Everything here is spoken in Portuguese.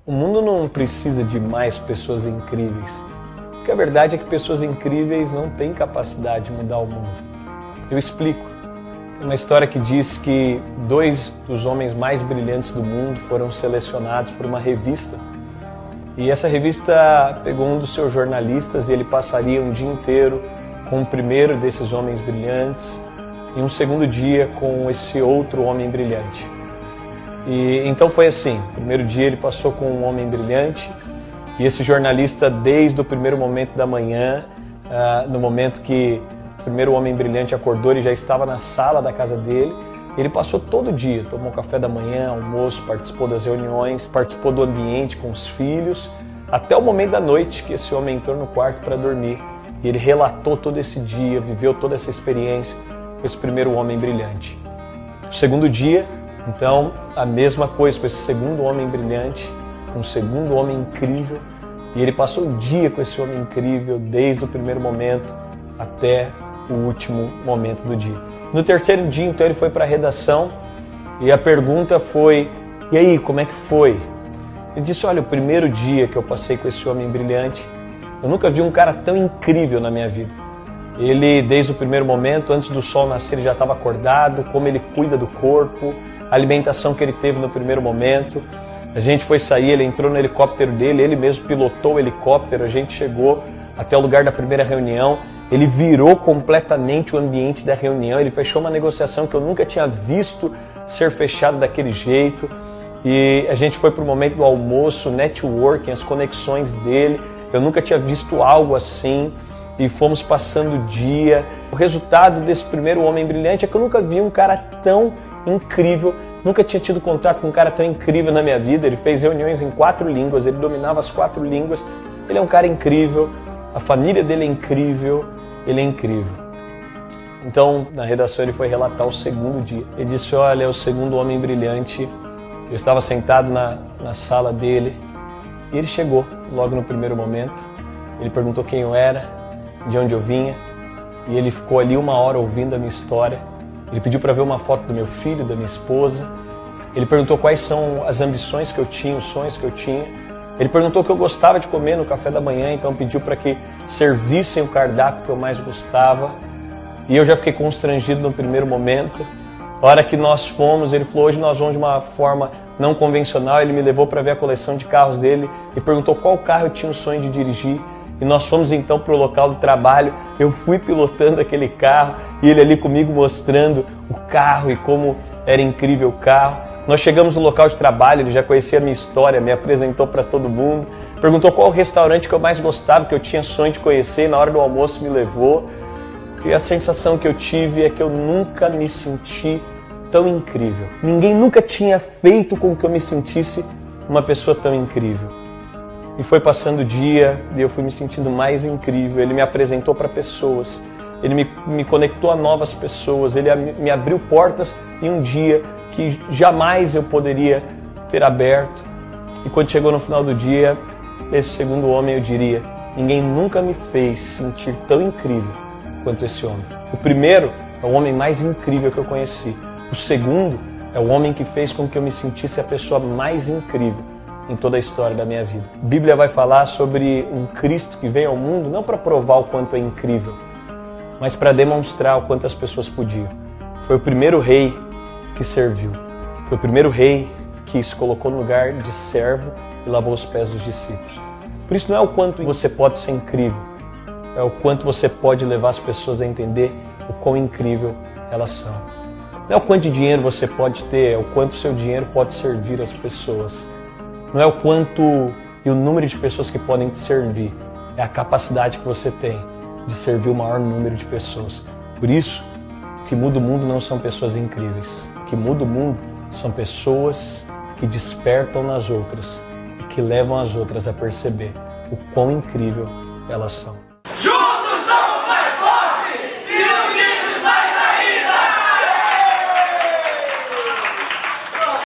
O mundo não precisa de mais pessoas incríveis, porque a verdade é que pessoas incríveis não têm capacidade de mudar o mundo. Eu explico. Tem uma história que diz que 2 dos homens mais brilhantes do mundo foram selecionados por uma revista. E essa revista pegou um dos seus jornalistas e ele passaria um dia inteiro com o primeiro desses homens brilhantes e um segundo dia com esse outro homem brilhante. E então foi assim, o primeiro dia ele passou com um homem brilhante e esse jornalista desde o primeiro momento da manhã, no momento que o primeiro homem brilhante acordou, ele já estava na sala da casa dele. Ele passou todo o dia, tomou café da manhã, almoço, participou das reuniões, participou do ambiente com os filhos, até o momento da noite que esse homem entrou no quarto para dormir. E ele relatou todo esse dia, viveu toda essa experiência com esse primeiro homem brilhante. No segundo dia, então, a mesma coisa com esse segundo homem brilhante, com o segundo homem incrível. E ele passou o dia com esse homem incrível, desde o primeiro momento até o último momento do dia. No terceiro dia, então, ele foi para a redação e a pergunta foi: e aí, como é que foi? Ele disse: olha, o primeiro dia que eu passei com esse homem brilhante, eu nunca vi um cara tão incrível na minha vida. Ele, desde o primeiro momento, antes do sol nascer, ele já estava acordado, como ele cuida do corpo, a alimentação que ele teve no primeiro momento. A gente foi sair, ele entrou no helicóptero dele, ele mesmo pilotou o helicóptero, a gente chegou até o lugar da primeira reunião. Ele virou completamente o ambiente da reunião, ele fechou uma negociação que eu nunca tinha visto ser fechada daquele jeito. E a gente foi para o momento do almoço, networking, as conexões dele. Eu nunca tinha visto algo assim e fomos passando o dia. O resultado desse primeiro homem brilhante é que eu nunca vi um cara tão incrível, nunca tinha tido contato com um cara tão incrível na minha vida. Ele fez reuniões em 4 línguas, ele dominava as 4 línguas. Ele é um cara incrível, a família dele é incrível. Ele é incrível. Então, na redação ele foi relatar o segundo dia. Ele disse: olha, é o segundo homem brilhante. Eu estava sentado na sala dele e ele chegou logo no primeiro momento. Ele perguntou quem eu era, de onde eu vinha, e ele ficou ali 1 hora ouvindo a minha história. Ele pediu para ver uma foto do meu filho, da minha esposa. Ele perguntou quais são as ambições que eu tinha, os sonhos que eu tinha. Ele perguntou o que eu gostava de comer no café da manhã, então pediu para que servissem o cardápio que eu mais gostava. E eu já fiquei constrangido no primeiro momento. A hora que nós fomos, ele falou: hoje nós vamos de uma forma não convencional. Ele me levou para ver a coleção de carros dele e perguntou qual carro eu tinha o sonho de dirigir. E nós fomos então para o local do trabalho. Eu fui pilotando aquele carro e ele ali comigo mostrando o carro e como era incrível o carro. Nós chegamos no local de trabalho, ele já conhecia a minha história, me apresentou para todo mundo, perguntou qual o restaurante que eu mais gostava, que eu tinha sonho de conhecer, e na hora do almoço me levou. E a sensação que eu tive é que eu nunca me senti tão incrível. Ninguém nunca tinha feito com que eu me sentisse uma pessoa tão incrível. E foi passando o dia e eu fui me sentindo mais incrível. Ele me apresentou para pessoas, ele me conectou a novas pessoas, ele me abriu portas em um dia que jamais eu poderia ter aberto. E quando chegou no final do dia, esse segundo homem, eu diria: ninguém nunca me fez sentir tão incrível quanto esse homem. O primeiro é o homem mais incrível que eu conheci. O segundo é o homem que fez com que eu me sentisse a pessoa mais incrível em toda a história da minha vida. A Bíblia vai falar sobre um Cristo que veio ao mundo não para provar o quanto é incrível, mas para demonstrar o quanto as pessoas podiam. Foi o primeiro rei que serviu. Foi o primeiro rei que se colocou no lugar de servo e lavou os pés dos discípulos. Por isso não é o quanto você pode ser incrível, é o quanto você pode levar as pessoas a entender o quão incrível elas são. Não é o quanto de dinheiro você pode ter, é o quanto o seu dinheiro pode servir as pessoas. Não é o quanto e o número de pessoas que podem te servir, é a capacidade que você tem de servir o maior número de pessoas. Por isso, o que muda o mundo não são pessoas incríveis. O que muda o mundo são pessoas que despertam nas outras e que levam as outras a perceber o quão incrível elas são.